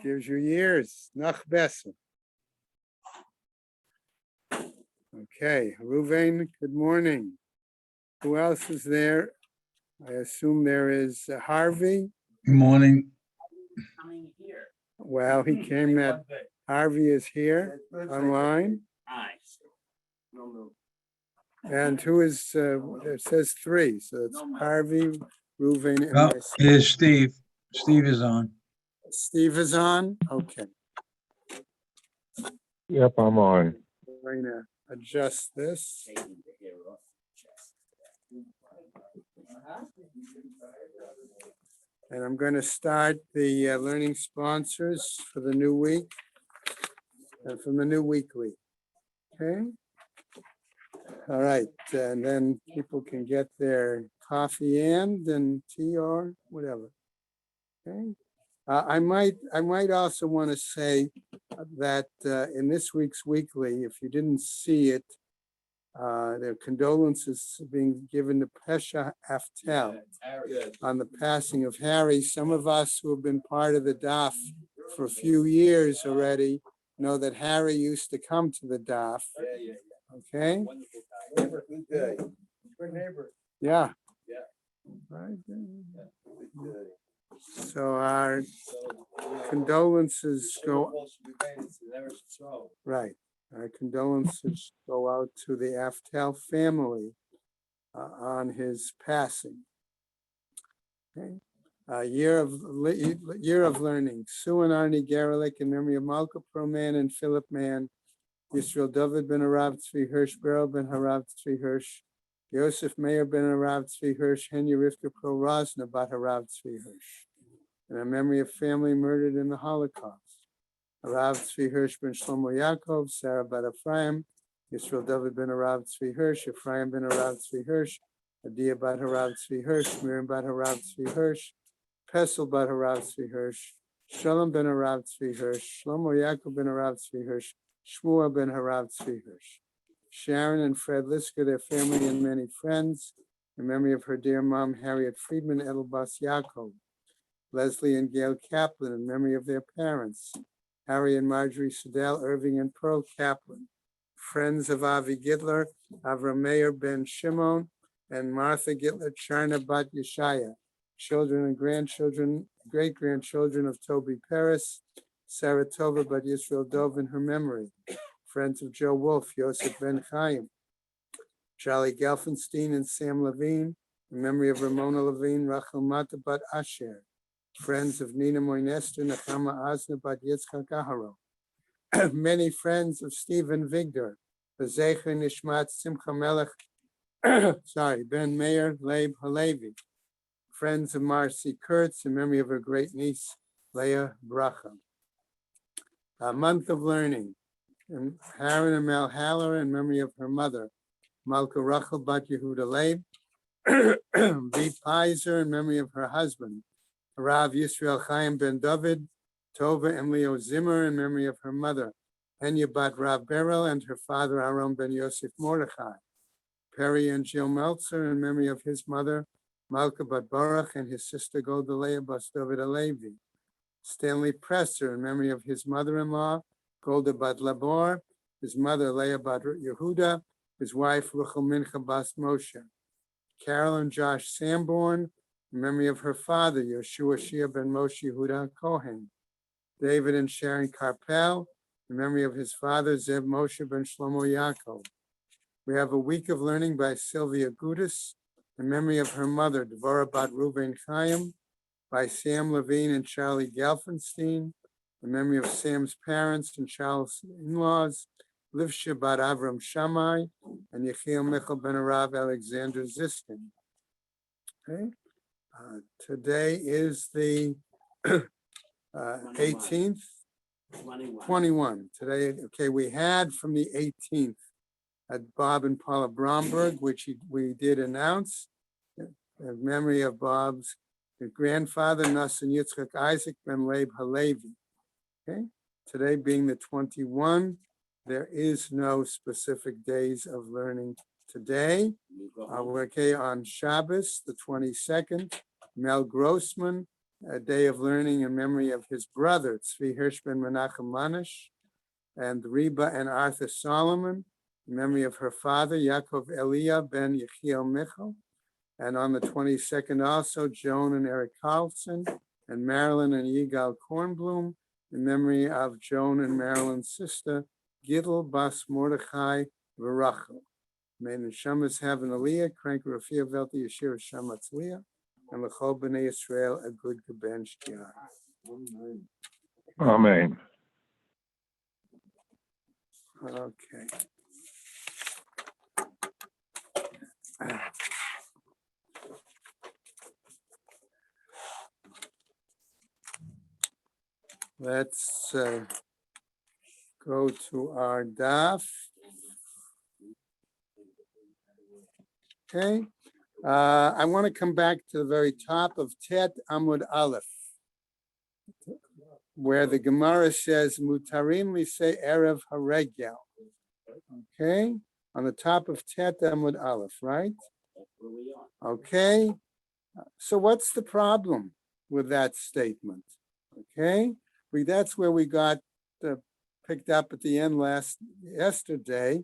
Gives you years. Nach besser. Okay, Ruvain, good morning. Who else is there? I assume there is Harvey. Good morning. Well, he came that Harvey is here online. And who is, it says three, so it's Harvey, Ruvain, and Oh, myself. here's Steve. Steve is on. Steve is on? Okay. Yep, I'm on. We're gonna adjust this. And I'm going to start the learning sponsors for the new week and from the new weekly. Okay. All right. And then people can get their coffee and tea or whatever. Okay. I might also want to say that in this week's weekly, if you didn't see it, their condolences being given to Pesha Aftel on the passing of Harry. Some of us who have been part of the DAF for a few years already know that Harry used to come to the DAF. Okay? Good neighbor. Yeah. Yeah. Right. So our condolences go, right. Our condolences go out to the Aftel family on his passing. Okay. Year of learning. Sue and Arnie Garelick in memory of Malka Proman and Philip Mann. Yisrael David ben Arav Tzvi Hirsch, Beryl ben Harav Tzvi Hirsch, Yosef Meir ben Arav Tzvi Hirsch, Henya Rivka Pro Rosna bat Harav Tzvi Hirsch. In a memory of family murdered in the Holocaust. Arav Tzvi Hirsch ben Shlomo Yaakov, Sarah bat Ephraim, Yisrael David ben Arav Tzvi Hirsch, Ephraim ben Arav Tzvi Hirsch, Adia bat Harav Tzvi Hirsch, Miriam bat Harav Tzvi Hirsch, Pesel bat Harav Tzvi Hirsch, Shalom ben Harav Tzvi Hirsch, Shlomo Yaakov ben Harav Tzvi Hirsch, Shmuel ben Harav Tzvi Hirsch. Sharon and Fred Lisker, their family and many friends, in memory of her dear mom, Harriet Friedman, Edelbas Yaakov. Leslie and Gail Kaplan, in memory of their parents, Harry and Marjorie Sedell, Irving and Pearl Kaplan. Friends of Avi Gitler, Avram Meir ben Shimon, and Martha Gitler, Charna bat Yeshaya. Children and grandchildren, great-grandchildren of Toby Paris, Sarah Tova bat Yisrael Dov in her memory. Friends of Joe Wolf, Yosef Ben Chaim, Charlie Gelfenstein and Sam Levine, in memory of Ramona Levine, Rachel Mata bat Asher. Friends of Nina Moynester, Nachama Asna bat Yitzchak Aharo. Many friends of Stephen Vigdor, Bezecher Nishmat Simcha Melech, Ben Meir Leib Halevi. Friends of Marcy Kurtz, in memory of her great niece, Leah Bracha. A month of learning. And Haran and Mel Haller, in memory of her mother, Malka Rachel bat Yehuda Leib. B. Pizer, in memory of her husband, Rav Yisrael Chaim ben David. Tova and Leo Zimmer, in memory of her mother, Henya bat Rav Berel, and her father, Aaron ben Yosef Mordechai. Perry and Jill Meltzer, in memory of his mother, Malka bat Baruch, and his sister Golda Leah bas David Alevi. Stanley Presser, in memory of his mother-in-law, Golda bat Labor, his mother, Leah bat Yehuda, his wife, Ruchel Mincha bas Moshe. Carol and Josh Sanborn, in memory of her father, Yeshua Shia ben Moshe Yehuda Kohen. David and Sharon Carpel, in memory of his father, Zeb Moshe ben Shlomo Yaakov. We have a week of learning by Sylvia Gudis, in memory of her mother, Devorah bat Ruven Chaim, by Sam Levine and Charlie Gelfenstein, in memory of Sam's parents and Charles' in-laws, Livsha bat Avram Shammai, and Yechiel Michal ben Arav Alexander Ziskin. Okay. Today is the 18th, 21. Today, okay, we had from the 18th at Bob and Paula Bromberg, which we did announce, in memory of Bob's grandfather, Nassan Yitzchak Isaac ben Leib Halevi. Okay, today being the 21, there is no specific days of learning today. We're okay on Shabbos, the 22nd, Mel Grossman, a day of learning in memory of his brother, Tzvi Hirsch ben Menachem Manish, and Reba and Arthur Solomon, in memory of her father, Yaakov Eliah ben Yechiel Michal. And on the 22nd also, Joan and Eric Carlson, and Marilyn and Yigal Kornblum, in memory of Joan and Marilyn's sister, Gidel Bas Mordechai Varachel. May the Neshamas have an Aliyah, Crank Rafia Velti Yeshir Shamatzliah, and L'chol B'nai Yisrael a good Geben Shkiach. Amen. Okay. Let's go to our daf. Okay. I want to come back to the very top of Tet Amud Aleph, where the Gemara says, Mutarim Lisei Erev Haregel. Okay. On the top of Tet Amud Aleph, right? Okay. So what's the problem with that statement? Okay. That's where we got picked up at the end yesterday.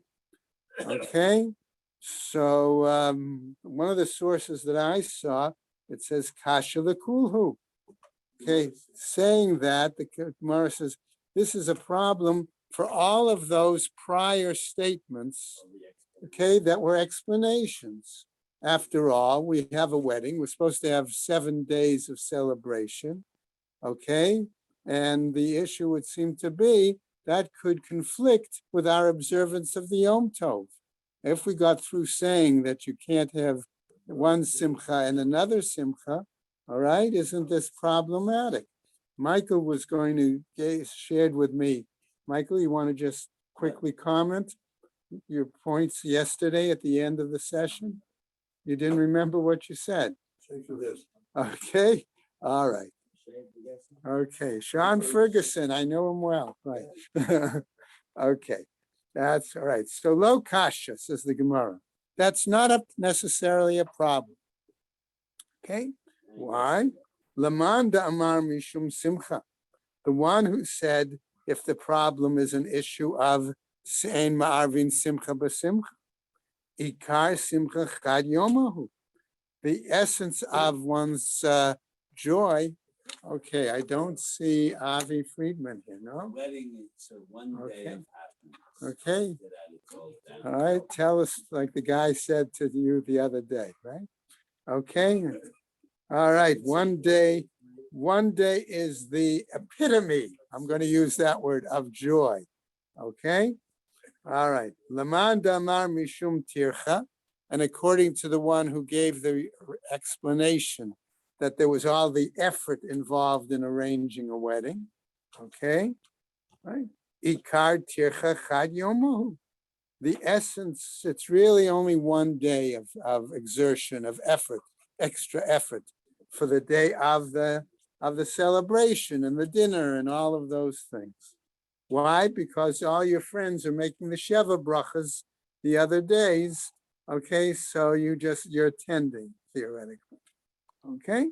Okay. So one of the sources that I saw, it says Kasha Kulhu. Okay, saying that, the Gemara says this is a problem for all of those prior statements, okay, that were explanations. After all, we have a wedding. We're supposed to have 7 days of celebration, okay? And the issue would seem to be that could conflict with our observance of the Yom Tov. If we got through saying that you can't have one simcha and another simcha, all right, isn't this problematic? Michael was going to shared with me. Michael, you want to just quickly comment your points yesterday at the end of the session? You didn't remember what you said? Okay, all right. Okay, Sean Ferguson, I know him well, right? Okay, that's all right. So lo kasha, says the Gemara. That's not necessarily a problem. Okay, why? Lamanda amar mishum simcha. The one who said if the problem is an issue of sein ma'arvin simcha b'simcha, ikar simcha chad yomahu. The essence of one's joy. Okay, I don't see Avi Friedman here, no? Wedding, it's a one day of happiness. Okay. All right, tell us like the guy said to you the other day, right? Okay. All right, one day is the epitome, I'm going to use that word, of joy. Okay? All right. Laman damar mishum tircha, and according to the one who gave the explanation that there was all the effort involved in arranging a wedding. Okay? Right? Ikar tircha chad yomahu. The essence, it's really only one day of exertion, of effort, extra effort for the day of the celebration and the dinner and all of those things. Why? Because all your friends are making the Sheva brachas the other days. Okay, so you're attending theoretically. Okay,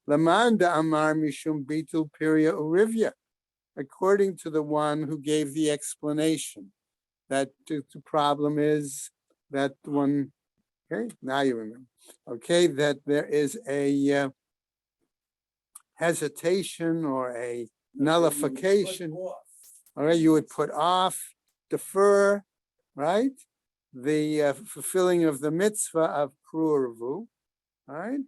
Lamanda Amar Mishum Bitul Piria Urivya, according to the one who gave the explanation that the problem is that one. Okay, now you remember. Okay, that there is a hesitation or a nullification. All right, you would put off, defer, right? The fulfilling of the mitzvah of Kru'eravu, right?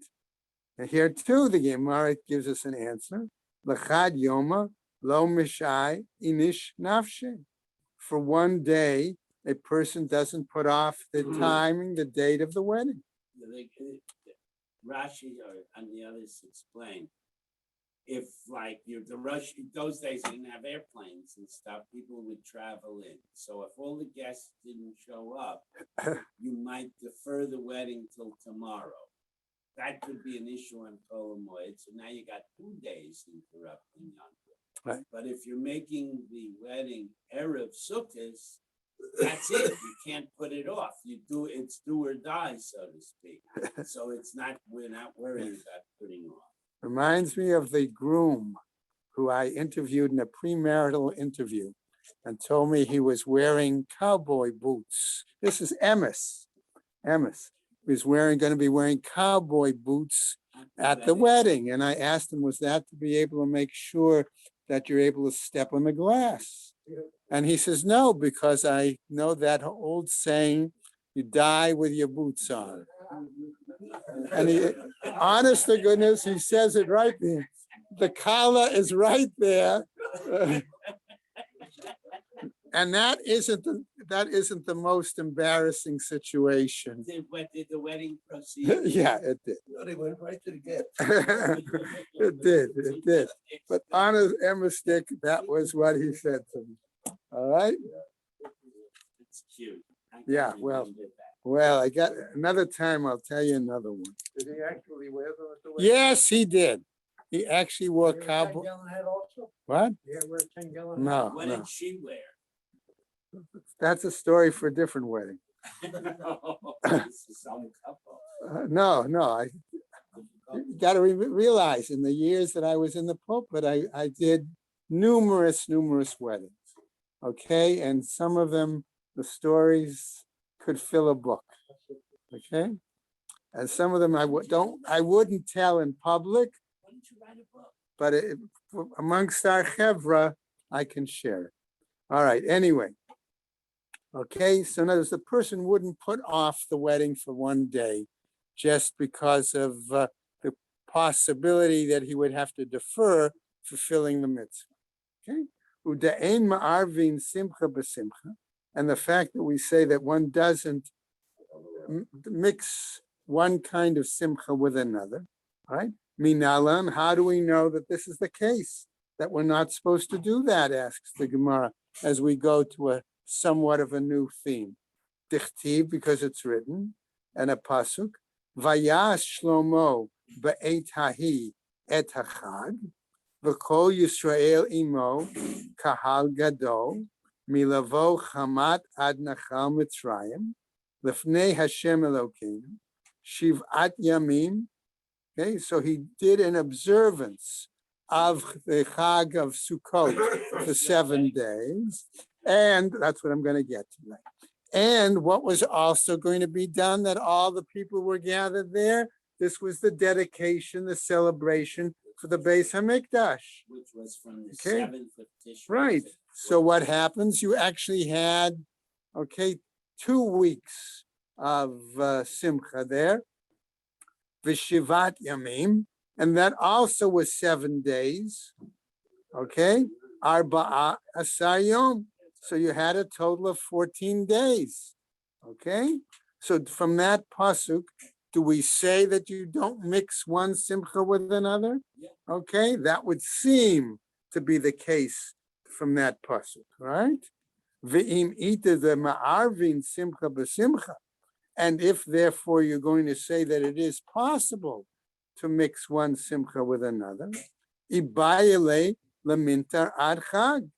And here too, the Gemara gives us an answer. L'chad yoma lo mishai inish nafshe. For one day, a person doesn't put off the timing, the date of the wedding. Rashi and the others explain. If like the rush, those days they didn't have airplanes and stuff, people would travel in. So if all the guests didn't show up, you might defer the wedding till tomorrow. That could be an issue on Kol Hamoed. So now you got 2 days interrupting Yom Tov. Right. But if you're making the wedding Erev Sukkot, that's it. You can't put it off. It's do or die, so to speak. So we're not worried about putting off. Reminds me of the groom who I interviewed in a premarital interview and told me he was wearing cowboy boots. This is Emmis. Emmis. He was going to be wearing cowboy boots at the wedding. And I asked him, was that to be able to make sure that you're able to step on the glass? And he says, no, because I know that old saying, you die with your boots on. And he, honest to goodness, he says it right there. The collar is right there. And that isn't the most embarrassing situation. Did the wedding proceed? Yeah, it did. They went right to the gift. It did. But honest Emma Stick, that was what he said to me. All right. It's cute. I can Yeah, well, remember that. Well, I got another time. I'll tell you another one. Did he actually wear them at the wedding? Yes, he did. He actually wore Did he wear a cowboy. 10-gallon hat also? What? Yeah, wear a 10-gallon hat? No, What no. did she wear? That's a story for a different wedding. This is some couple. No. You got to realize in the years that I was in the pulpit, I did numerous weddings. Okay, and some of them, the stories could fill a book. Okay, and some of them I wouldn't tell in public, Why don't you write a book? but amongst our chevra, I can share it. All right. Anyway, okay. So notice the person wouldn't put off the wedding for one day, just because of the possibility that he would have to defer fulfilling the mitzvah. Okay. U'da'ein ma'arvin simcha b'simcha, and the fact that we say that one doesn't mix one kind of simcha with another, right? Minalam, how do we know that this is the case? That we're not supposed to do that, asks the Gemara, as we go to a somewhat of a new theme. Dichtiv, because it's written, and a pasuk, Vayas Shlomo ba'et hahi et hachag, v'kol Yisrael imo kahal gadol, milavo chamat ad nachal Mitzrayim, lefnei Hashem Elokeinu, shiv'at yamim. Okay, so he did an observance of the Chag of Sukkot for 7 days. And that's what I'm going to get tonight. And what was also going to be done, that all the people were gathered there? This was the dedication, the celebration for the Beis HaMikdash. Which was from the Okay. 7th of Tishri. Right. So what happens? You actually had, 2 weeks of Simcha there. Vishivat Yamim, and that also was 7 days. Okay, Arba'a Asar Yom. So you had a total of 14 days. Okay, so from that pasuk, do we say that you don't mix one simcha with another? Yeah. Okay, that would seem to be the case from that pasuk, right? Ve'im ita the ma'arvin simcha b'simcha. And if therefore you're going to say that it is possible to mix one simcha with another, ibayele lemintar ad chag.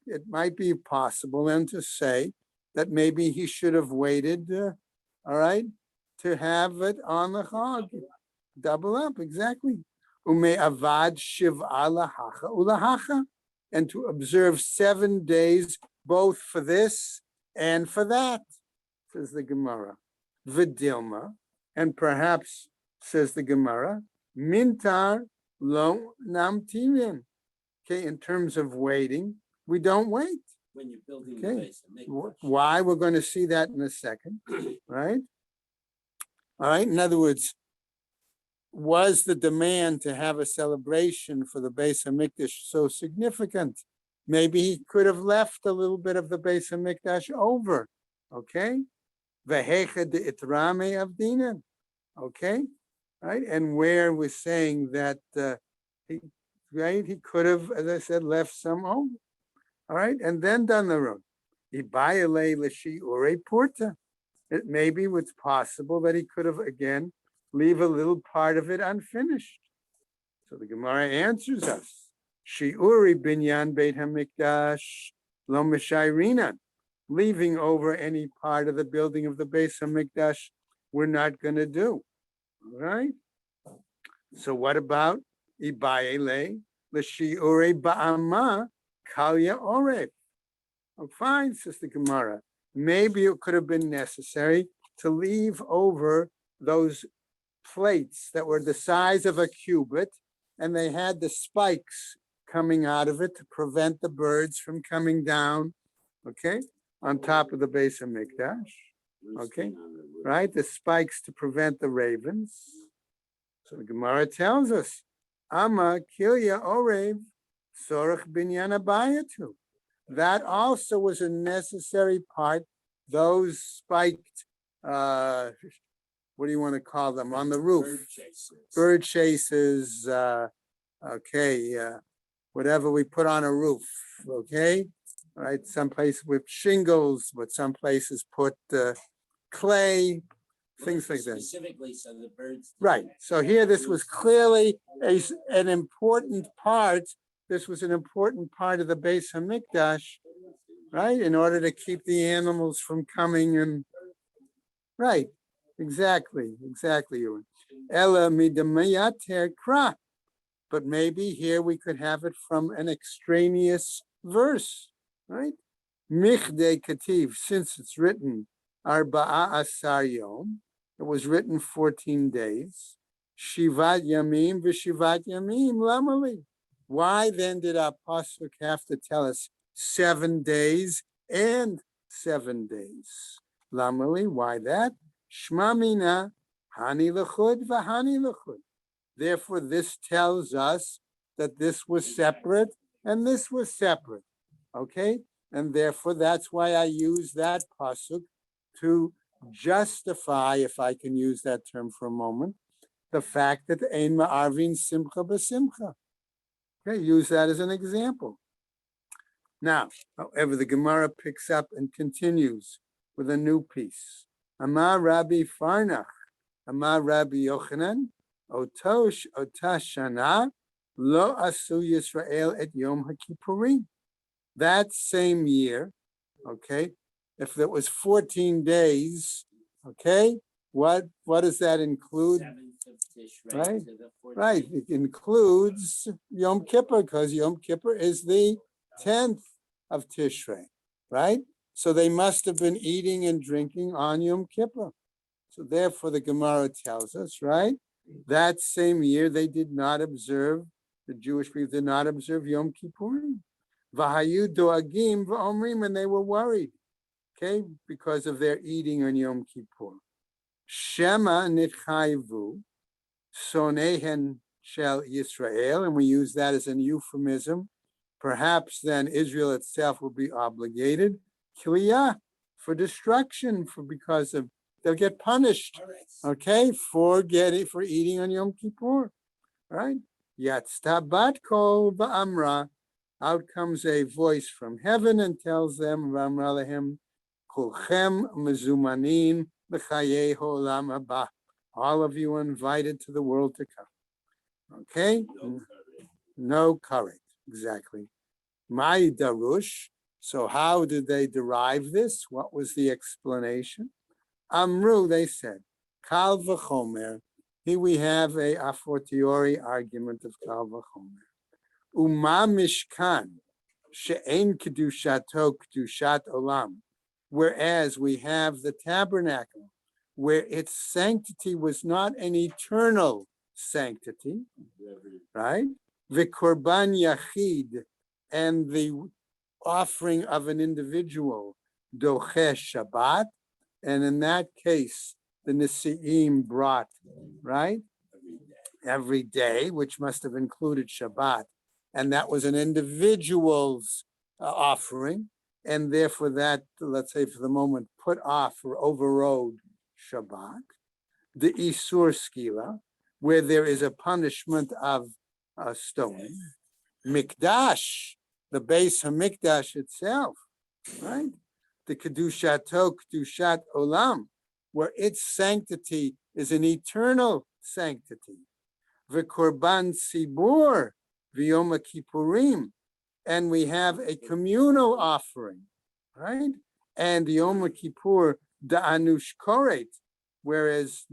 It might be possible then to say that maybe he should have waited, to have it on the chag, double up, exactly. Ume avad shiv'a lahacha ulahacha, and to observe 7 days both for this and for that. Says the Gemara, Vidilma, and perhaps, says the Gemara, Mintar lo namtimin. Okay, in terms of waiting, we don't wait. When you're building Okay. the base. Why? We're going to see that in a second, right? All right, in other words, was the demand to have a celebration for the Beis HaMikdash so significant? Maybe he could have left a little bit of the Beis HaMikdash over, okay? Vehecha de itrame avdinan. Okay, right, and where we're saying that he could have, as I said, left some over. All right, and then done the road. Ibayale leshi ure porta. It maybe it's possible that he could have again leave a little part of it unfinished. So the Gemara answers us: Shi'uri binyan beit hamikdash lo mishairinan. Leaving over any part of the building of the Beis HaMikdash, we're not going to do, right? So what about Ibayele, L'shiure Ba'ama, Kalya Oreb? Oh, fine, Sister Gemara. Maybe it could have been necessary to leave over those plates that were the size of a cubit, and they had the spikes coming out of it to prevent the birds from coming down, okay, on top of the base of Mikdash, okay, right? The spikes to prevent the ravens. So the Gemara tells us, Ama Kilya Orev Sorach Binyan Abayatu. That also was a necessary part. Those spiked, what do you want to call them, on the roof? Bird chases, whatever we put on a roof, okay? All right, some places with shingles, but some places put clay, things like that. Specifically, so the birds. Right, so here this was clearly an important part. This was an important part of the Beis Hamikdash, right? In order to keep the animals from coming and, right, exactly, Ewan. Ella midamayater kra. But maybe here we could have it from an extraneous verse, right? Michde kativ, since it's written, arba'a asar yom, it was written 14 days. Shivat yamim v'shivat yamim lamali. Why then did our pasuk have to tell us 7 days and 7 days? Lamali, why that? Shma mina, hani l'chud v'hani l'chud. Therefore, this tells us that this was separate and this was separate, okay? And therefore, that's why I use that pasuk to justify, if I can use that term for a moment, the fact that ein ma'arvin simcha b'simcha. Okay, use that as an example. Now, however, the Gemara picks up and continues with a new piece. Amar Rabbi Farnach, Amar Rabbi Yochanan, Otosh Otashana, Lo Asu Yisrael et Yom HaKippurim. That same year, okay, if it was 14 days, okay, what does that include? 7th of Tishrei Right, to the 14th. right. It includes Yom Kippur because Yom Kippur is the 10th of Tishrei, right? So they must have been eating and drinking on Yom Kippur. So therefore the Gemara tells us, right? That same year they did not observe, the Jewish people did not observe Yom Kippurim. V'hayu doagim v'omrim, and they were worried, okay, because of their eating on Yom Kippur. Shema nitchayvu, sonehen shel Yisrael, and we use that as an euphemism. Perhaps then Israel itself will be obligated, kliyah, for destruction, because of they'll get punished, okay, for eating on Yom Kippur, right? Yatztabat kol ba'amra, out comes a voice from heaven and tells them, V'amra lehem, kulchem mezumanin b'chayei ha'olam haba. All of you are invited to the world to come. Okay? No courage, exactly. My darush. So how did they derive this? What was the explanation? Amru, they said, Kal v'chomer. Here we have a fortiori argument of Kal v'chomer. Uma mishkan she'en kedushato kedushat olam. Whereas we have the tabernacle, where its sanctity was not an eternal sanctity, right? V'korban yachid, and the offering of an individual, doche Shabbat, and in that case, the Nisi'im brought, right? Every day, which must have included Shabbat, and that was an individual's offering, and therefore that, let's say for the moment, put off or overrode Shabbat. The Isur Skila, where there is a punishment of stoning. Mikdash, the Beis Hamikdash itself, right? The Kedushato Kedushat Olam, where its sanctity is an eternal sanctity. V'korban Tzibur v'Yom Kippurim, and we have a communal offering, right? And Yom Kippur da'anush koret, whereas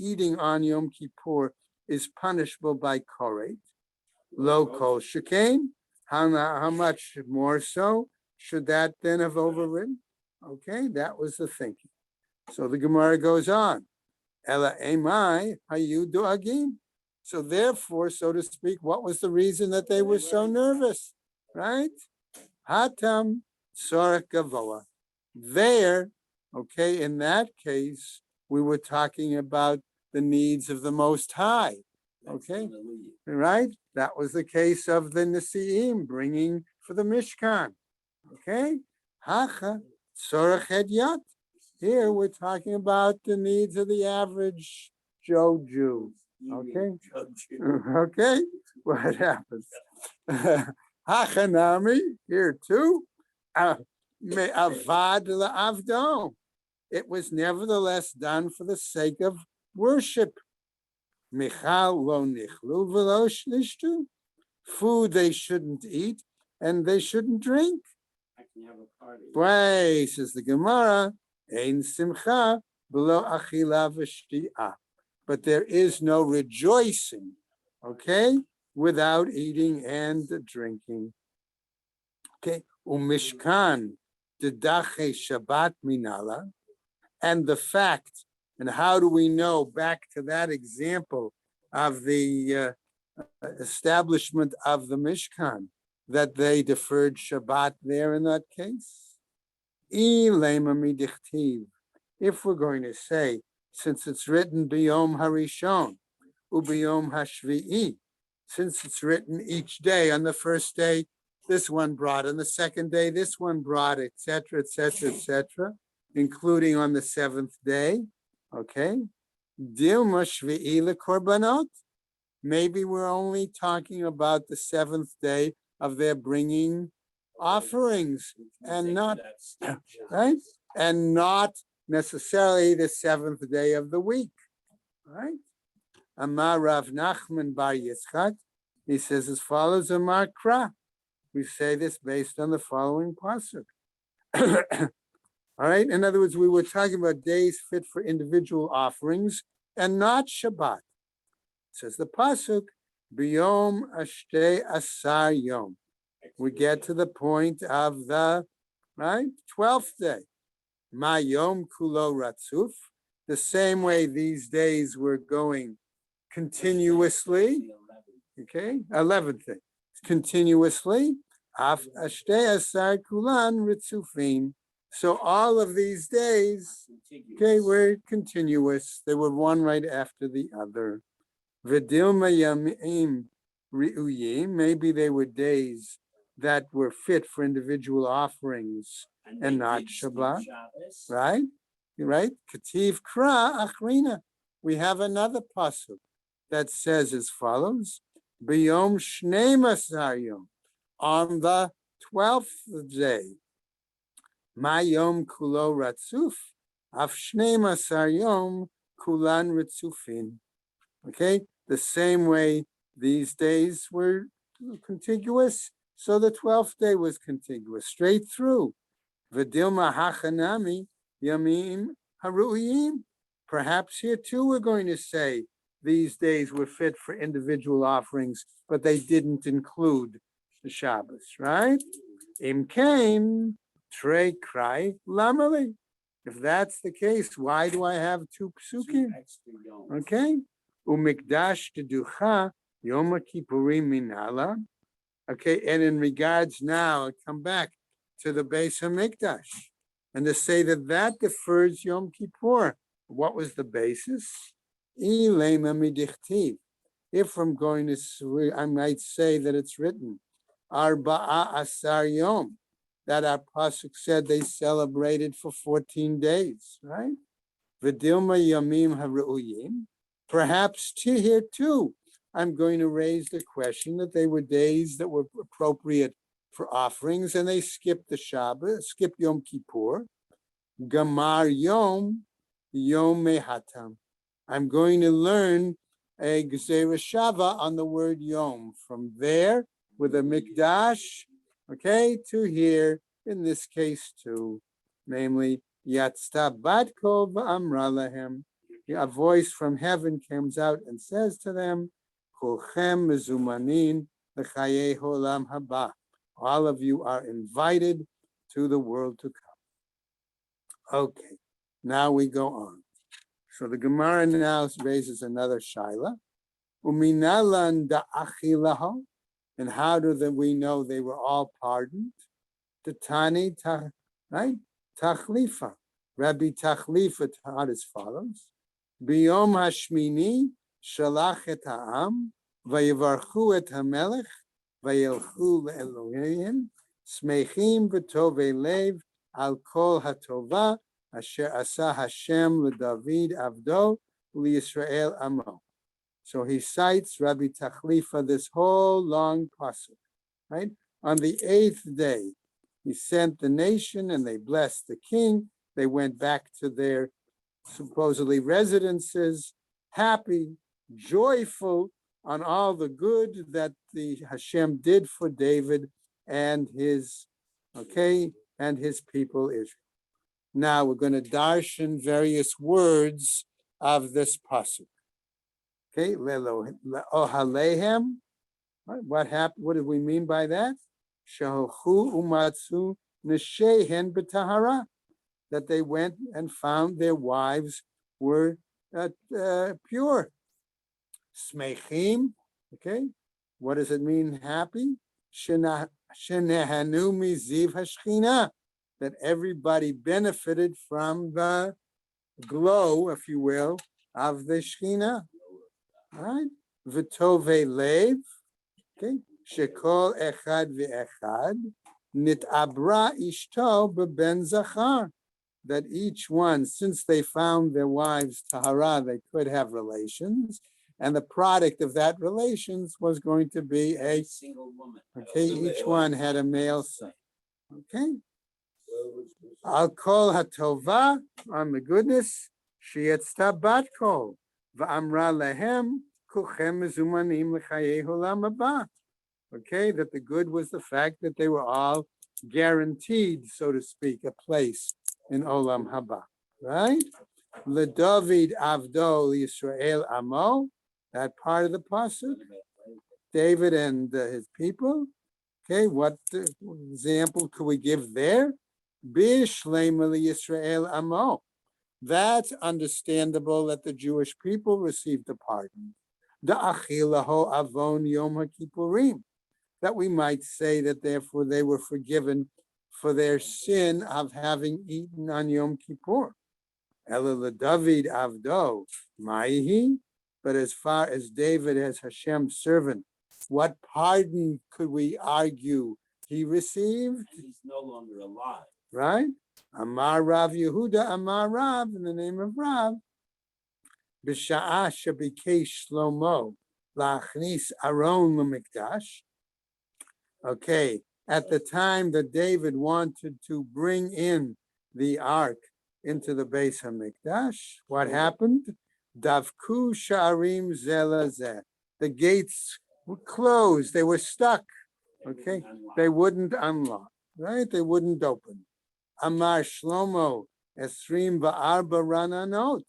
eating on Yom Kippur is punishable by koret. Lo kol shekain. How much more so should that then have overridden? Okay, that was the thinking. So the Gemara goes on. Ela emai hayudu agim. So therefore, so to speak, what was the reason that they were so nervous? Right? Hatam tzorach gavoa. There, okay, in that case, we were talking about the needs of the Most High. Okay, right? That was the case of the Nesi'im bringing for the Mishkan. Okay, Hacha tzorach hedyot. Here we're talking about the needs of the average Joe Jew. Okay, okay, what happens? Hachanami here too. Avad la'avdo. It was nevertheless done for the sake of worship. Michal lo nichlu v'lo shlishtu. Food they shouldn't eat and they shouldn't drink. I can have a party. Why, says the Gemara, ein simcha v'lo achila v'shti'ah. But there is no rejoicing, okay, without eating and drinking. Okay, umishkan dedache Shabbat minala, and the fact, and how do we know, back to that example of the establishment of the Mishkan, that they deferred Shabbat there in that case? If we're going to say, since it's written biyom harishon, ubiyom hashvi'i, since it's written each day, on the first day, this one brought, on the second day, this one brought, etc., etc., etc., including on the seventh day, okay? Dilma shvi'i lekorbanot. Maybe we're only talking about the seventh day of their bringing offerings, and not, right? And not necessarily the seventh day of the week, right? Amar Rav Nachman bar Yitzchak, he says as follows, Amar Kra. We say this based on the following pasuk. All right, in other words, we were talking about days fit for individual offerings and not Shabbat. It says the pasuk, Biyom Ashtei Asar Yom. We get to the point of the, right, 12th day. Ma Yom Kulo Ratzuf. The same way these days were going continuously, okay, 11th day, continuously, Af Ashtei Asar Kulan Ritzufin. So all of these days, okay, were continuous. They were one right after the other. V'dilma Yamim Ri'uyim, maybe they were days that were fit for individual offerings and not Shabbat, right? Right? Kativ Kra Achrina. We have another pasuk that says as follows: B'yom Shnei Masar Yom, on the 12th day. Ma Yom Kulo Ratzuf, Af Shnei Masar Yom Kulan Ritzufin. Okay, the same way these days were contiguous, so the 12th day was contiguous, straight through. V'dilma hachanami yamim haru'iyim. Perhaps here too we're going to say these days were fit for individual offerings, but they didn't include the Shabbos, right? Im kain trei krai lamali. If that's the case, why do I have two psukim? Okay, umikdash teducha yom kippurim minala. Okay, and in regards now, I come back to the Beis Hamikdash, and to say that that defers Yom Kippur. What was the basis? If I'm going to, I might say that it's written, Arba'a Asar Yom, that our pasuk said they celebrated for 14 days, right? V'dilma Yamim Haru'uyim. Perhaps here too, I'm going to raise the question that they were days that were appropriate for offerings, and they skipped the Shabbos, skipped Yom Kippur. Gamar Yom Mehatam. I'm going to learn a Gezerah Shava on the word Yom. From there, with a Mikdash, okay, to here, in this case too, namely, Yatzta Batko v'amra lahem. a voice from heaven comes out and says to them, Kulchem mezumanin l'chayei olam haba. All of you are invited to the world to come. Okay, now we go on. So the Gemara now raises another shaila. Uminalan da'achilaho. And how do we know they were all pardoned? The Tani, right? Tachlifa. Rabbi Tachlifa taught as follows. Biyom hashmini shalach et ha'am vayivarchu et hamelech vayelchu le'elohim smechim v'tovei lev al kol hatova asher asa Hashem leDavid avdo u'Yisrael amo. So he cites Rabbi Tachlifa this whole long pasuk, right? On the 8th day, he sent the nation and they blessed the king. They went back to their supposedly residences, happy, joyful on all the good that the Hashem did for David and his people Israel. Now we're going to darshan various words of this pasuk. Okay, ohalehem. What happened? What do we mean by that? Shahu umatsu neshehen b'tahara. That they went and found their wives were pure. Smechim. Okay, what does it mean? Happy. Shenehanu miziv hashchina. That everybody benefited from the glow, if you will, of the Shechina. Right? V'tovei lev, okay, shekol echad ve'echad, nitabra ishto beben zachar, that each one, since they found their wives tahara, they could have relations, and the product of that relations was going to be a single woman. Okay, each one had a male son. Okay. Al kol hatova, on the goodness, sheyetzta bat kol. V'amra lehem kuchem mezumanim l'chayei olam haba. Okay, that the good was the fact that they were all guaranteed, so to speak, a place in olam haba. Right? LeDavid avdo Yisrael amo. That part of the pasuk. David and his people. Okay, what example could we give there? Bishlema Yisrael amo. That's understandable that the Jewish people received a pardon. Da'achilaho avon yom ha'kippurim. That we might say that therefore they were forgiven for their sin of having eaten on Yom Kippur. Ela David avdo maihi. But as far as David as Hashem's servant, what pardon could we argue he received? He's no longer alive. Right? Amar Rav Yehuda, Amar Rav, in the name of Rav, B'sha'ah shebikesh Shlomo la'achnis Aron l'mikdash. Okay, at the time that David wanted to bring in the ark into the Beis HaMikdash, what happened? Davku sha'arim zeh lezeh. The gates were closed, they were stuck. Okay, they wouldn't unlock, right? They wouldn't open. Amar Shlomo esrim va'arba rananot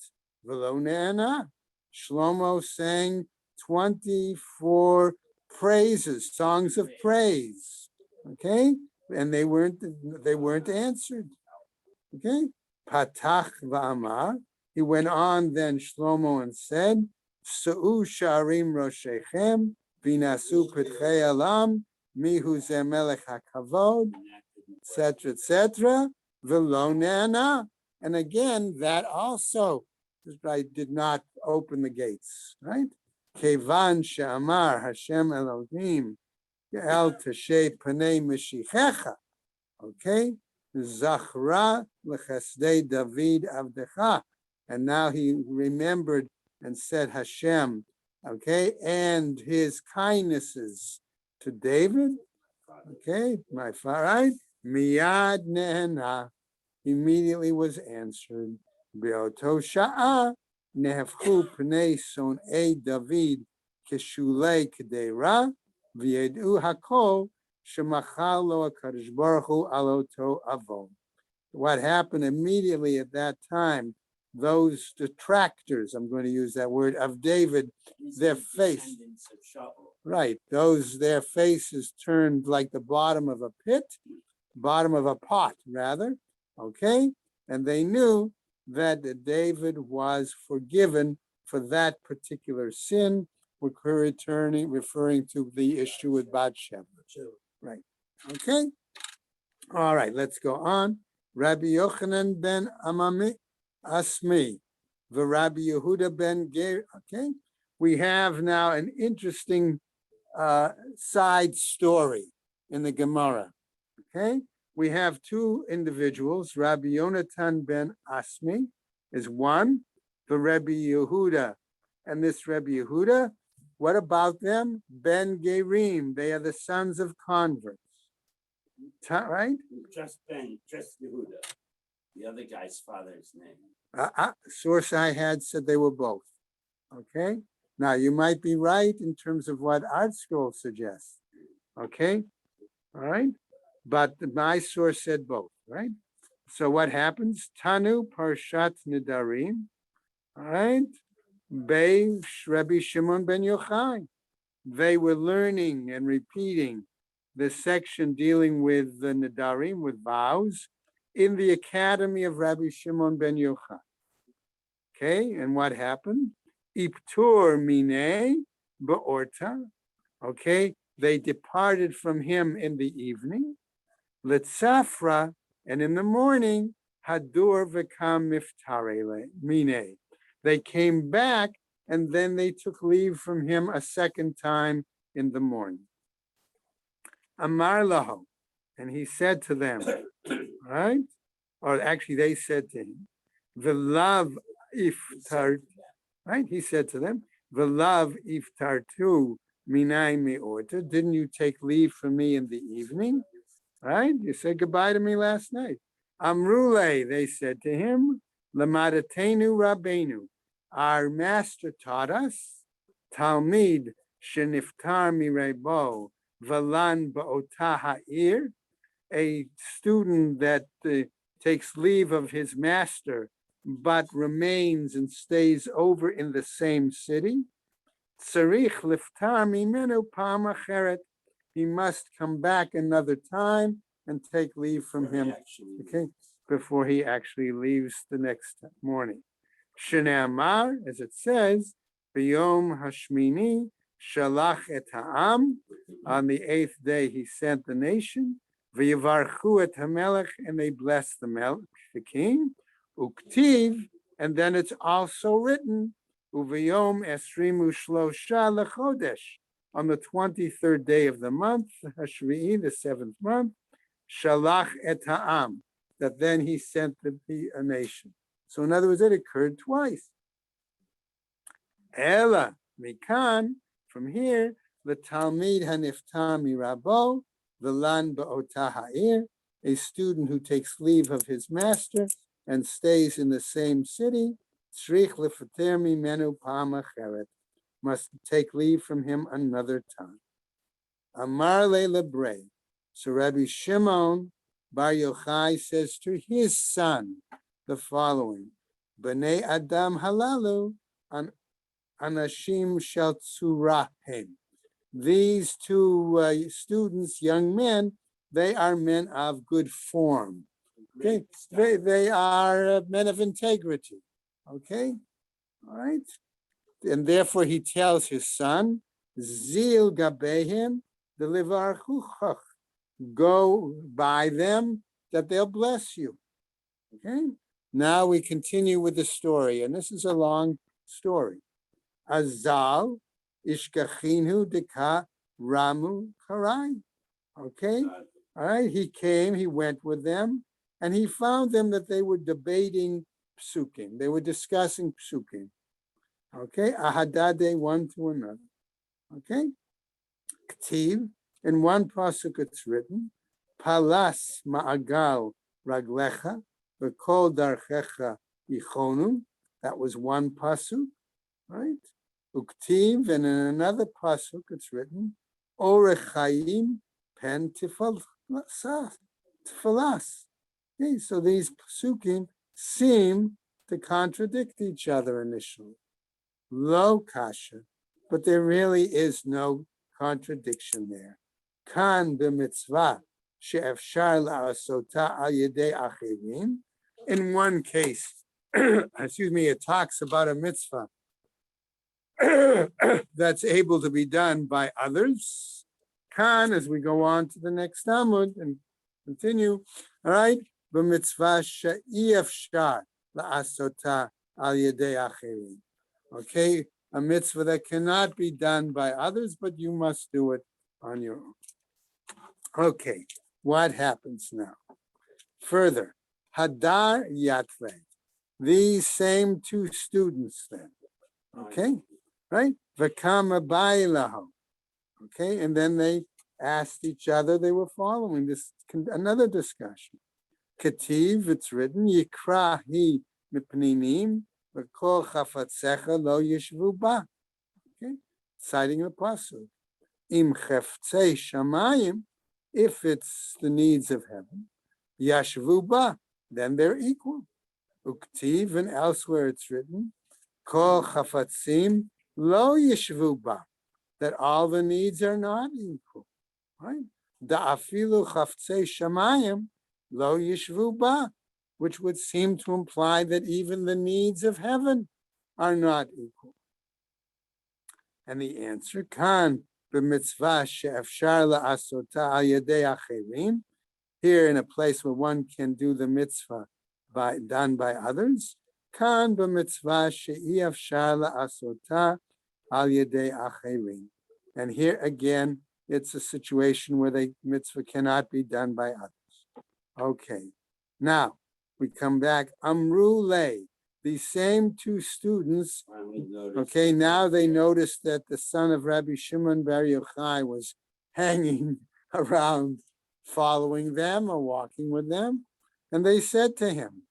v'lo ne'ana. Shlomo sang 24 praises, songs of praise. Okay, and they weren't answered. Okay, patach va'amar. He went on then Shlomo and said, Sa'u sha'arim roshechem v'nasu pitchei alam mihu ze melech hakavod, etc., etc. V'lo ne'ana. And again, that also did not open the gates, right? Kevan she'amar Hashem Elohim el teshe panei meshichecha. Okay, zachra lechesdei David avdecha. And now he remembered and said Hashem, okay, and his kindnesses to David. Okay, my father, right? Miyad nehena, immediately was answered. Be'oto sha'a nehefchu pnei son'ei David keshulei kedera v'yedu hakol shemachal lo HaKadosh Baruch Hu al oto avon. What happened immediately at that time, those detractors, I'm going to use that word, of David, These their are face. descendants of Shaul. Right, their faces turned like the bottom of a pit, bottom of a pot, rather, okay? And they knew that David was forgiven for that particular sin, referring to the issue with Bathsheba. Right, okay? All right, let's go on. Rabbi Yochanan ben Asmi, the Rabbi Yehuda ben Ger, okay? We have now an interesting side story in the Gemara, okay? We have two individuals, Rabbi Yonatan ben Asmi is one, the Rabbi Yehuda, and this Rabbi Yehuda, what about them? Ben Gerim, they are the sons of converts, right? Just Yehuda. The other guy's father's name. Source I had said they were both, okay? Now, you might be right in terms of what Art Scroll suggests, okay? All right? But my source said both, right? So what happens? Tanu Parshat Nidarim, all right? Bei Rabbi Shimon ben Yochai. They were learning and repeating the section dealing with the Nidarim, with vows, in the academy of Rabbi Shimon ben Yochai. Okay, and what happened? Iptur mine beorta. Okay, they departed from him in the evening. Litzafra, and in the morning, hadur v'kam miftare mine. They came back and then they took leave from him a second time in the morning. Amar laho, and he said to them, right? Or actually, they said to him, the love iftar, right? He said to them, the love iftartu minai meorta. Didn't you take leave from me in the evening? Right? You said goodbye to me last night. Amrule, they said to him, lamadatenu rabbeinu. Our master taught us, Talmid sheniftar mirebo valan ba'otah ha'ir, a student that takes leave of his master, but remains and stays over in the same city. Tzarich liftar mimenu pam acheret. He must come back another time and take leave from him, okay, before he actually leaves the next morning. Shnei Amar, as it says, B'yom Hashmini Shalach et Ha'am. On the 8th day, he sent the nation. V'yivarchu et HaMelech, and they blessed the king. Uktiv, and then it's also written, Uv'yom Esrimu Shlosha Lechodesh. On the 23rd day of the month, Hashvi'i, the 7th month, Shalach et Ha'am, that then he sent the nation. So in other words, it occurred twice. Ela mikan, from here, the Talmid haniftar mirabo, the lan ba'otah ha'ir, a student who takes leave of his master and stays in the same city, tzrich lefater mimenu pam acheret, must take leave from him another time. Amar le lebre. So Rabbi Shimon Bar Yochai says to his son the following: Bnei Adam halalu an anashim shel tzurahem. These two students, young men, they are men of good form. Okay, they are men of integrity. Okay, all right. And therefore he tells his son, Zil gabehem delivarchuchach, go by them that they'll bless you. Okay, now we continue with the story, and this is a long story. Azal ishkachinu deka ramu karai. Okay, all right, he went with them, and he found them that they were debating psukim. They were discussing psukim. Okay, ahadade, one to another. Okay, ktiv, in one pasuk it's written, palas ma'agal raglecha v'kol darchecha yichonu. That was one pasuk, right? Uktiv, and in another pasuk it's written, orech chayim pen tifalas. Okay, so these pasukim seem to contradict each other initially. Lo kasha, but there really is no contradiction there. Kan b'mitzvah she'efshar la'asota al yedei achirim. In one case, excuse me, it talks about a mitzvah that's able to be done by others. Kan, as we go on to the next Amud and continue, all right, b'mitzvah she'efshar la'asota al yedei achirim. Okay, a mitzvah that cannot be done by others, but you must do it on your own. Okay, what happens now? Further, Hadar Yatre, these same two students then, okay, right? Vakama Bailaho, okay, and then they asked each other, they were following this, another discussion. Kativ, it's written, Yikrahi Mipninim, V'kol chafatzecha lo yishvu ba. Okay, citing the pasuk. Im cheftzei shamayim, if it's the needs of heaven, yashvu ba, then they're equal. Uktiv, and elsewhere it's written, kol chafatzim lo yishvu ba, that all the needs are not equal. Right? Da'afilu chaftzei shamayim lo yishvu ba, which would seem to imply that even the needs of heaven are not equal. And the answer, kan b'mitzvah she'efshar la'asota al yedei achirim, here in a place where one can do the mitzvah done by others, kan b'mitzvah she'efshar la'asota al yedei achirim. And here again, it's a situation where the mitzvah cannot be done by others. Okay, now, we come back, Amru Le, the same two students, okay, now they noticed that the son of Rabbi Shimon Bar Yochai was hanging around, following them or walking with them. And they said to him,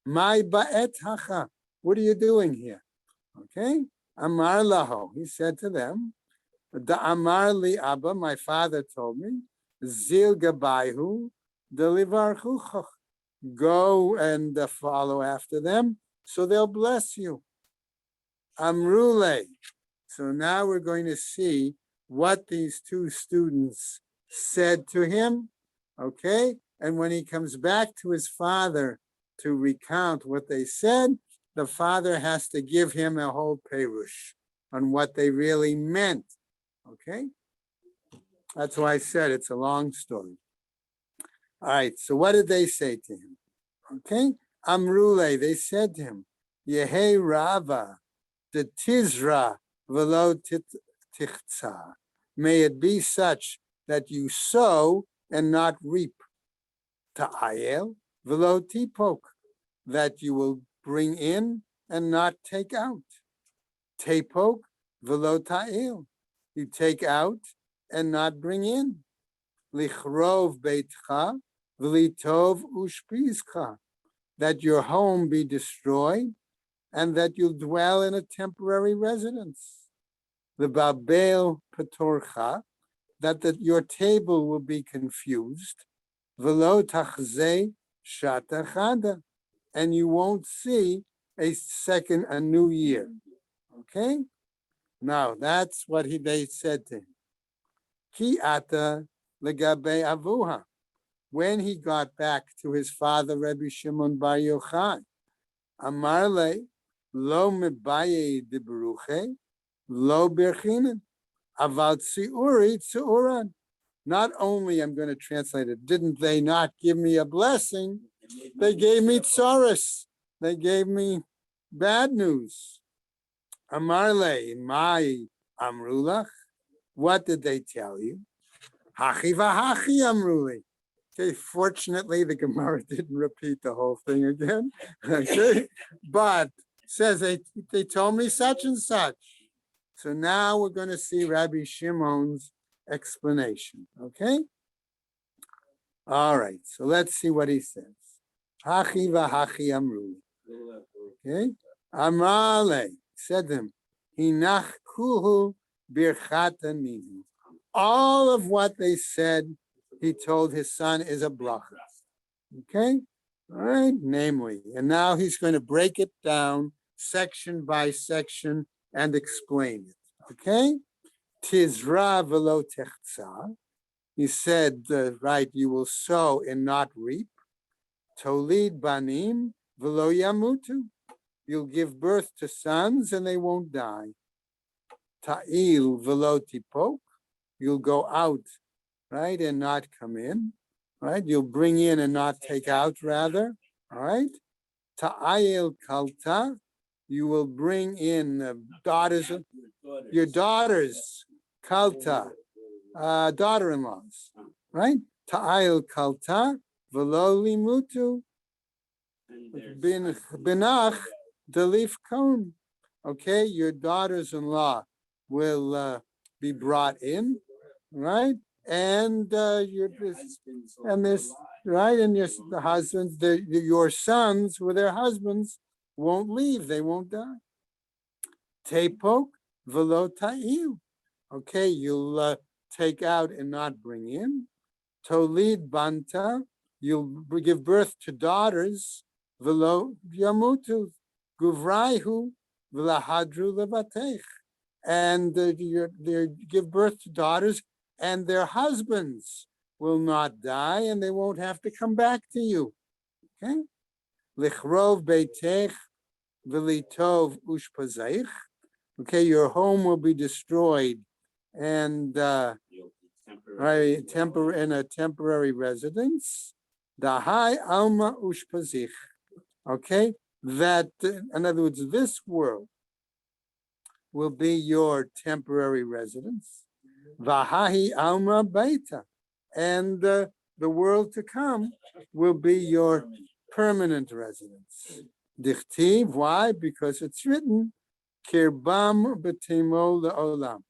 Mai ba'et hacha, what are you doing here? Okay, Amar laho, he said to them, Da Amar li Abba, my father told me, Zil gabayhu, delivar chuchach. Go and follow after them, so they'll bless you. Amrule. So now we're going to see what these two students said to him, okay? And when he comes back to his father to recount what they said, the father has to give him a whole perush on what they really meant, okay? That's why I said it's a long story. All right, so what did they say to him? Okay, Amrule, they said to him, Yehe Rava, the Tizra velo tichtza. May it be such that you sow and not reap. Ta'ayel velo tipok, that you will bring in and not take out. Tepok velo ta'el, you take out and not bring in. Lichrov beitcha v'litov ushpizcha, that your home be destroyed and that you'll dwell in a temporary residence. The babel patorcha, that your table will be confused. V'lo tachzei shata chada, and you won't see a new year. Okay? Now, that's what they said to him. Ki ata legabe avuha. When he got back to his father, Rabbi Shimon Bar Yochai, Amarle lo mebaye dibruche lo birchinen aval tziuri tzuran. Not only, I'm going to translate it, didn't they not give me a blessing? They gave me tsaris. They gave me bad news. Amarle my amrulach. What did they tell you? Hachi vahachi amruli. Okay, fortunately, the Gemara didn't repeat the whole thing again. Okay, but says they told me such and such. So now we're going to see Rabbi Shimon's explanation. Okay. All right. So let's see what he says. Hachi vahachi amru. Okay. Amale said to him, Hinach kuhu birchata ninu. All of what they said, he told his son, is a bracha. Okay? All right, namely, and now he's going to break it down section by section and explain it. Okay? Tizra velo techza. He said, right, you will sow and not reap. Tolid banim velo yamutu. You'll give birth to sons and they won't die. Ta'il velo tipok. You'll go out, right, and not come in. Right? You'll bring in and not take out, rather. All right? Ta'ayil kalta. You will bring in daughters, your daughters, kalta, daughter-in-laws, right? Ta'ayil kalta, veloli mutu, binach, delif kon. Okay, your daughters-in-law will be brought in, right? And your and this right, and the husbands, your sons with their husbands won't leave; they won't die. Tepok velo ta'il. Okay, you'll take out and not bring in. Tolid banta. You'll give birth to daughters. Velo yamutu. Guvraihu v'lahadru levatech. And you give birth to daughters, and their husbands will not die, and they won't have to come back to you. Okay? Lichrov beitech v'litov ushpazeich. Okay, your home will be destroyed, and right, in a temporary residence. Dahai alma ushpazich. Okay, that in other words, this world will be your temporary residence. Vahahi alma baita, and the world to come will be your permanent residence. Dichtiv, why? Because it's written, kirbam betimo leolam.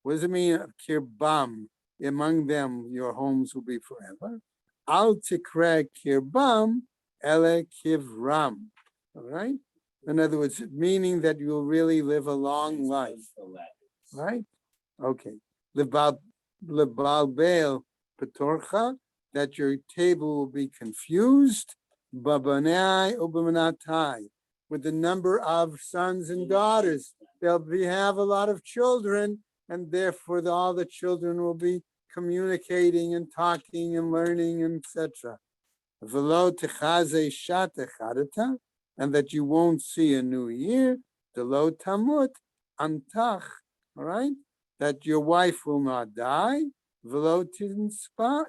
What does it mean, kirbam? Among them, your homes will be forever. Al tikre kirbam ele kivram. All right? In other words, meaning that you'll really live a long life. Right? Okay. Lebalbel petorcha, that your table will be confused. Babanai ubamanatai, with the number of sons and daughters. They'll have a lot of children, and therefore all the children will be communicating and talking and learning, etc. Velo techaze shatecharata, and that you won't see a new year. Delo tamut antach, all right? That your wife will not die. Velo tinsav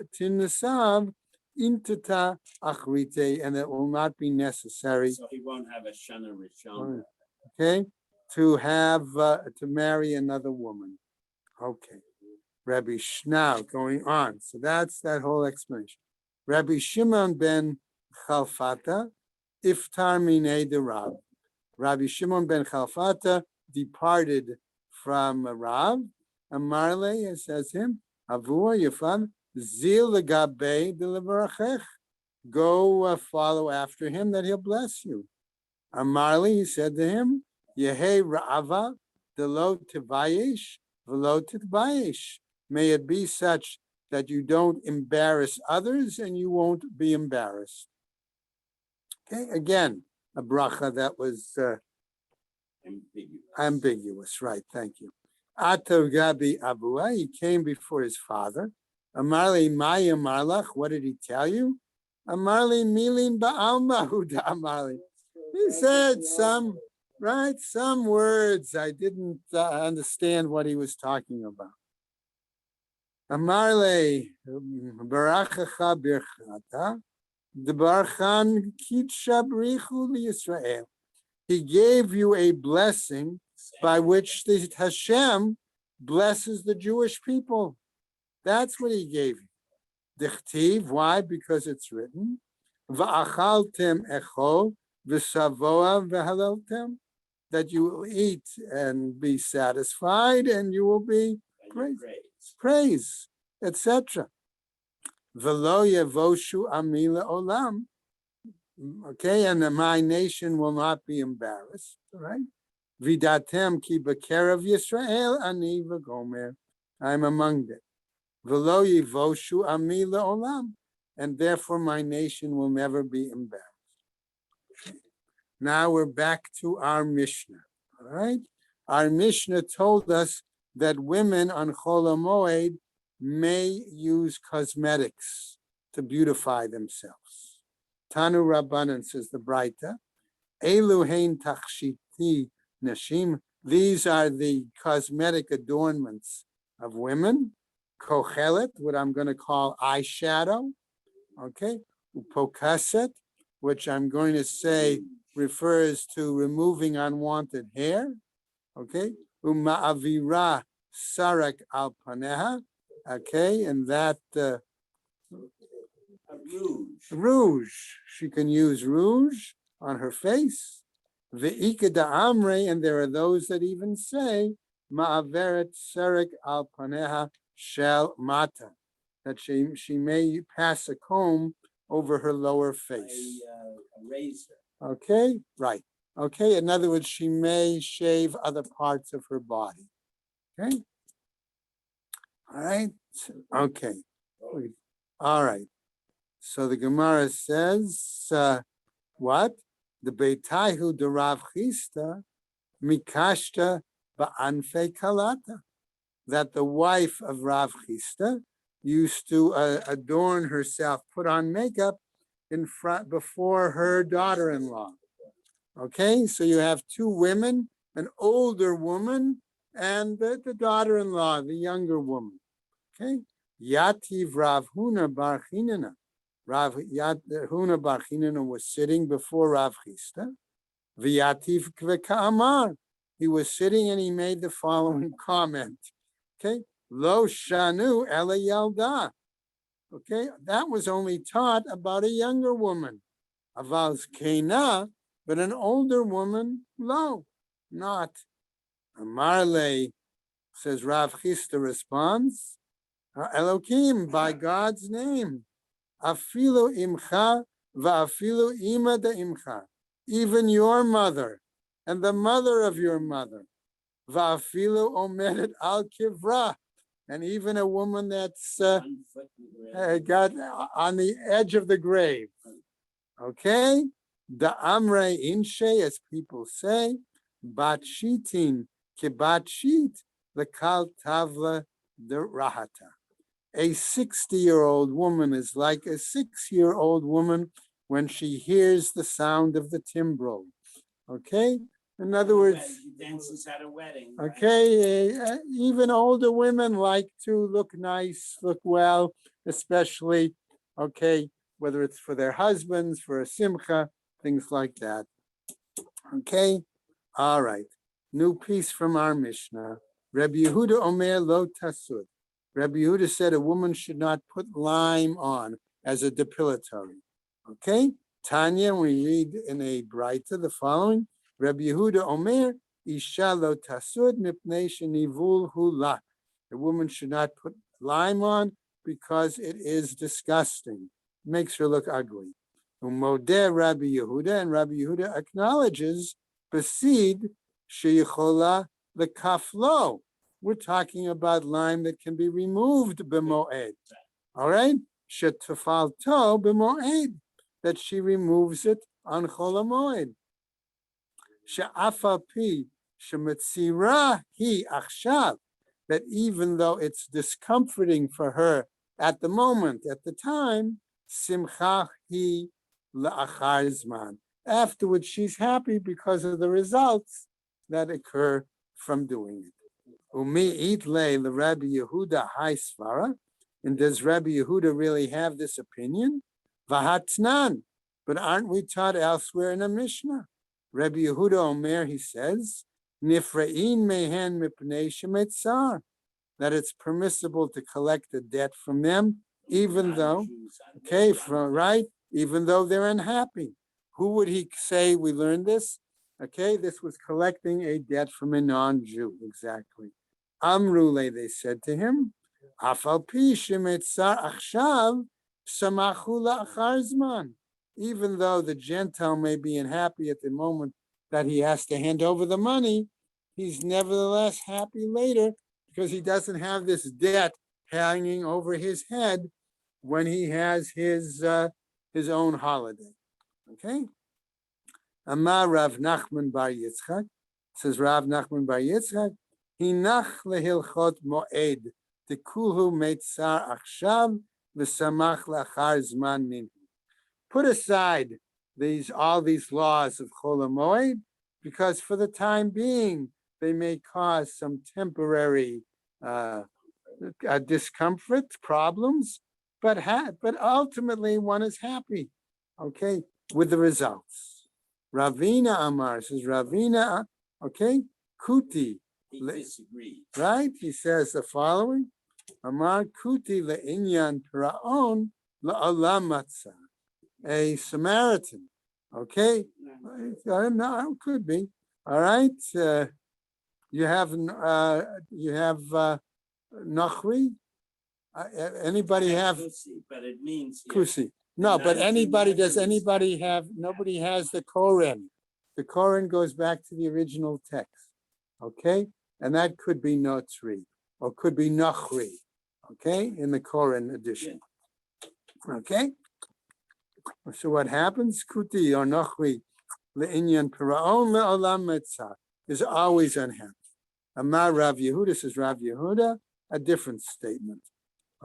intata achrite, and it will not be necessary. So he won't have a shana rishon. Okay, to marry another woman. Okay, Rabbi now going on. So that's that whole explanation. Rabbi Shimon ben Chalfata, iftar minei de Rav. Rabbi Shimon ben Chalfata departed from Rav. Amarle, says him, Avua, your father, zil legabe deliverachech. Go follow after him, that he'll bless you. Amarle, he said to him, Yehei Ra'ava delo tivayesh velo titvayesh. May it be such that you don't embarrass others and you won't be embarrassed. Okay, again, a bracha that was ambiguous, right? Thank you. Atav Gabi Abua, he came before his father. Amarli Maya Marlach, what did he tell you? Amarli Milin Ba'alma Huda Amarli. He said some words. I didn't understand what he was talking about. Amarle Barachacha Birchata, the Barchan Kitsha Brichu Yisrael. He gave you a blessing by which the Hashem blesses the Jewish people. That's what he gave you. Dichtiv, why? Because it's written, Va'achaltem echol v'savoa v'haleltem, that you will eat and be satisfied and you will be praise, etc. V'lo yevoshu ami le'olam. Okay, and my nation will not be embarrassed, right? Vidatem ki b'kerev Yisrael ani v'gomer. I'm among them. V'lo yivoshu ami le'olam. and therefore my nation will never be embarrassed. Now we're back to our Mishnah, all right? Our Mishnah told us that women on Chol HaMoed may use cosmetics to beautify themselves. Tanu Rabbanan, says the Braita, Elu hein tachshiti nashim. These are the cosmetic adornments of women. Kochelet, what I'm going to call eyeshadow, okay? Upokaset, which I'm going to say refers to removing unwanted hair, okay? Uma'avira sarak al paneha, okay? And that A rouge. rouge, she can use rouge on her face. Ve'ika da amre, and there are those that even say ma'averet sarak al paneha shel mata, that she may pass a comb over her lower face. A razor. Okay, right. Okay, in other words, she may shave other parts of her body. Okay. All right. Okay. All right. So the Gemara says, what? The Beitaihu de Rav Chisda mikashta ba'anfe kalata. That the wife of Rav Chisda used to adorn herself, put on makeup in front before her daughter-in-law. Okay, so you have two women, an older woman and the daughter-in-law, the younger woman. Okay, Yativ Rav Huna Bar Chinana. Rav Huna Bar Chinana was sitting before Rav Chisda. V'yativ Kveka'amar. He was sitting and he made the following comment. Okay, Lo Shanu Ela Yalda. Okay, that was only taught about a younger woman. Aval Kena, but an older woman, lo, not. Amarle, says Rav Chisda responds, Elokim, by God's name. Afilu imcha va'afilu ima da imcha. Even your mother and the mother of your mother. Va'afilu omedet al kivra. And even a woman that's got on the edge of the grave. Okay? The amre inshe, as people say, bat shitin kibat shit, the kal tavla the rahata. A 60-year-old woman is like a 6-year-old woman when she hears the sound of the timbrel. Okay? In other words, She dances at a wedding. Right? okay, even older women like to look nice, look well, especially, okay, whether it's for their husbands, for a simcha, things like that. Okay, all right. New piece from our Mishnah. Rabbi Yehuda Omer lo tasud. Rabbi Yehuda said a woman should not put lime on as a depilatory. Okay, Tanya, we read in a Braita the following. Rabbi Yehuda Omer, Isha lo tasud mipnei shenivul hula. A woman should not put lime on because it is disgusting. It makes her look ugly. Umodeh Rabbi Yehuda, and Rabbi Yehuda acknowledges besid sheyichola the kaflo. We're talking about lime that can be removed b'moed. All right? Shetafalto b'moed. That she removes it on Chol HaMoed. She'afa pi shemetzira hi achshav. That even though it's discomforting for her at the moment, at the time, simcha hi la'achar zman. Afterwards, she's happy because of the results that occur from doing it. Umi itle the Rabbi Yehuda hai svara. And does Rabbi Yehuda really have this opinion? Vahatnan. But aren't we taught elsewhere in a Mishnah? Rabbi Yehuda Omer, he says, Nifra'in mehen mipnei shemetzar. That it's permissible to collect a debt from them, even though, okay, right, even though they're unhappy. Who would he say we learned this? Okay, this was collecting a debt from a non-Jew, exactly. Amrule, they said to him, Afal pi shemetzar achshav samachu la'achar zman. Even though the Gentile may be unhappy at the moment that he has to hand over the money, he's nevertheless happy later because he doesn't have this debt hanging over his head when he has his own holiday. Okay. Amar Rav Nachman Bar Yitzchak, says Rav Nachman Bar Yitzchak, Hinach lehilchot moed dekulhu meitzar achshav v'samach lachar zman min. Put aside all these laws of Chol HaMoed, because for the time being they may cause some temporary discomfort, problems, but ultimately one is happy, okay, with the results. Ravina Amar says, Ravina, okay, Kuti. He disagreed. Right? He says the following, Amar Kuti le'inyan pira'on la'olam matzah. A Samaritan, okay? No, it could be. All right. You have Nachri. Anybody have Kusi, but it means here, Kusi? No, but anybody, does anybody have, nobody has the Koren. The Koren goes back to the original text, okay? And that could be Notzri, or could be Nachri, okay? In the Koren edition, okay? So what happens? Kuti or Nachri, le'inyan pira'on le'olam metzah, is always unhappy. Amar Rav Yehuda, says Rav Yehuda, a different statement.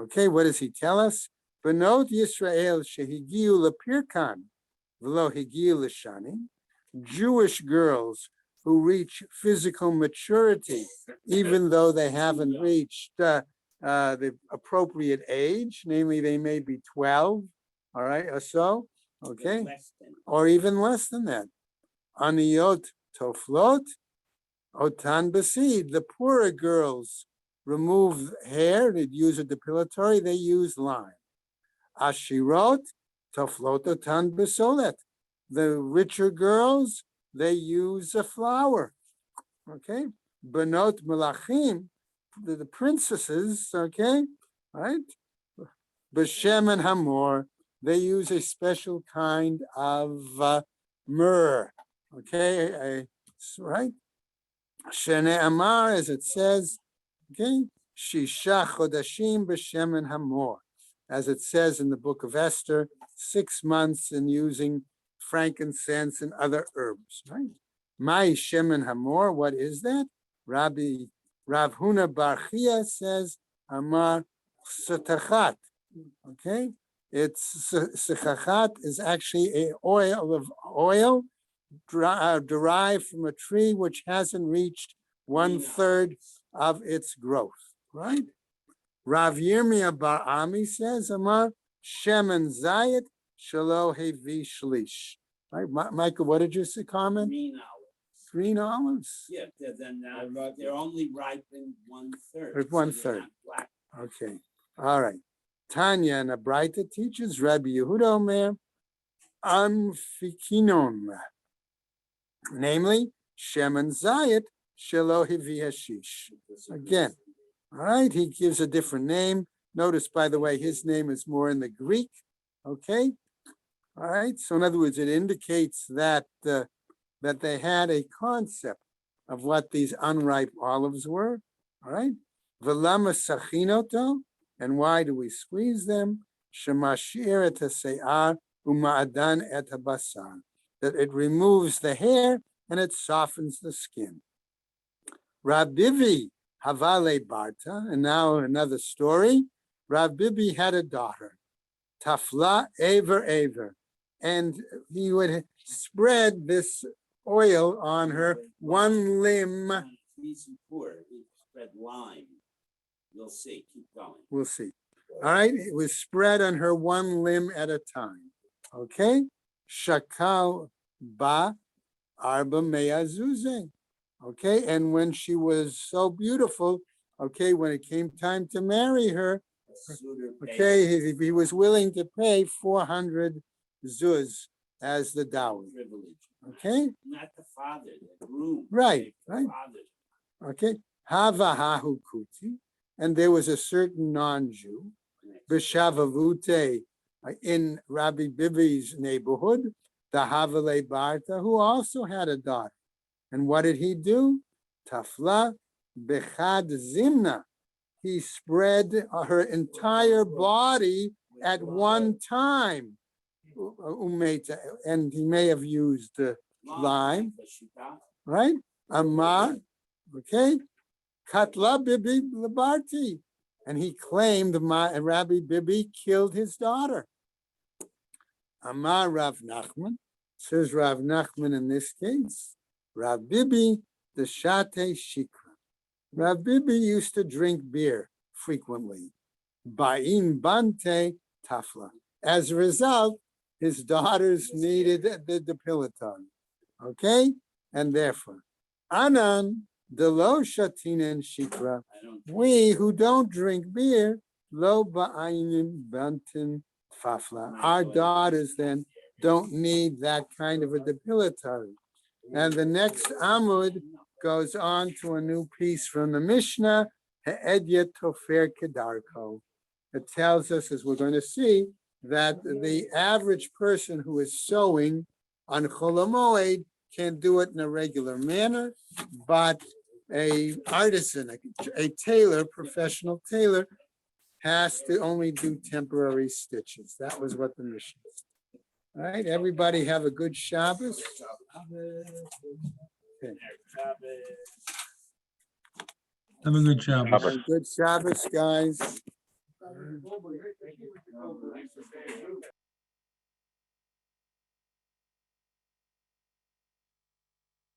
Okay, what does he tell us? Benot Yisrael shehigiu lepirkan v'lo higiu l'shani. Jewish girls who reach physical maturity, even though they haven't reached the appropriate age, namely they may be 12, all right, or so, okay, or even less than that. Aniyot toflot otan basid. The poorer girls remove hair, they use a depilatory, they use lime. Ashirot toflot otan besolet. The richer girls, they use a flour. Okay, Benot Melachim, the princesses, okay, right? B'Shem and Hamor, they use a special kind of myrrh, okay, right? Shene Amar, as it says, okay, Shisha Chodashim B'Shem and Hamor, as it says in the book of Esther, 6 months in using frankincense and other herbs, right? Mai Shemen Hamor, what is that? Rav Huna Bar Chia says, Amar Setachat, okay? It's Setachat is actually a oil derived from a tree which hasn't reached 1/3 of its growth, right? Rav Yirmiyah Bar Ami says, Amar Shemen Zayit Shalo Hevi Shlish. Right, Michael, what did you say, comment? green olives. Green olives? Yeah, they're only ripened 1/3. One third. Okay, all right. Tanya and Abraita teaches, Rabbi Yehuda Omer, Amfikinon, namely, Shemen Zayit Shelo Hevi Hashish. Again, all right, he gives a different name. Notice, by the way, his name is more in the Greek, okay? All right, so in other words, it indicates that that they had a concept of what these unripe olives were. All right, V'lama sachinoto, and why do we squeeze them? Shemashir et hase'ar uma'adan et habasar, that it removes the hair and it softens the skin. Rav Bibi Havale Barta, and now another story. Rav Bibi had a daughter, Tafla Aver, and he would spread this oil on her one limb. He's poor. He spread lime. You'll see. Keep going. We'll see. All right, it was spread on her one limb at a time. Okay, Shakal Ba Arba Meazuze. Okay, and when she was so beautiful, okay, when it came time to marry her, okay, he was willing to pay 400 zuz as the dowry. Okay, Not the father, the groom. right. Father. Okay, Havahahu Kuti, and there was a certain non-Jew, B'Shavavute, in Rabbi Bibi's neighborhood, the Havale Barta, who also had a daughter. And what did he do? Tafla Bechad Zimna. He spread her entire body at one time. Umeta, and he may have used lime, right? Amar, okay? Katla Bibi Labarti. And he claimed Rabbi Bibi killed his daughter. Amar Rav Nachman, says Rav Nachman in this case, Rav Bibi the Shate Shikra. Rav Bibi used to drink beer frequently. Ba'in Bante Tafla. As a result, his daughters needed the depilatory. Okay? And therefore, Anan, Delo Shatinen Shikra, we who don't drink beer, Lo Ba'ainin Bantin Tfafla. Our daughters then don't need that kind of a depilatory. And the next Amud goes on to a new piece from the Mishnah, He'edya Tofer Kedarko. It tells us, as we're going to see, that the average person who is sewing on Chol Hamoed can do it in a regular manner, but a artisan, a tailor, professional tailor, has to only do temporary stitches. That was what the mission is. All right, everybody have a good Shabbos. Okay. Have a good job. Have a good Shabbos, guys.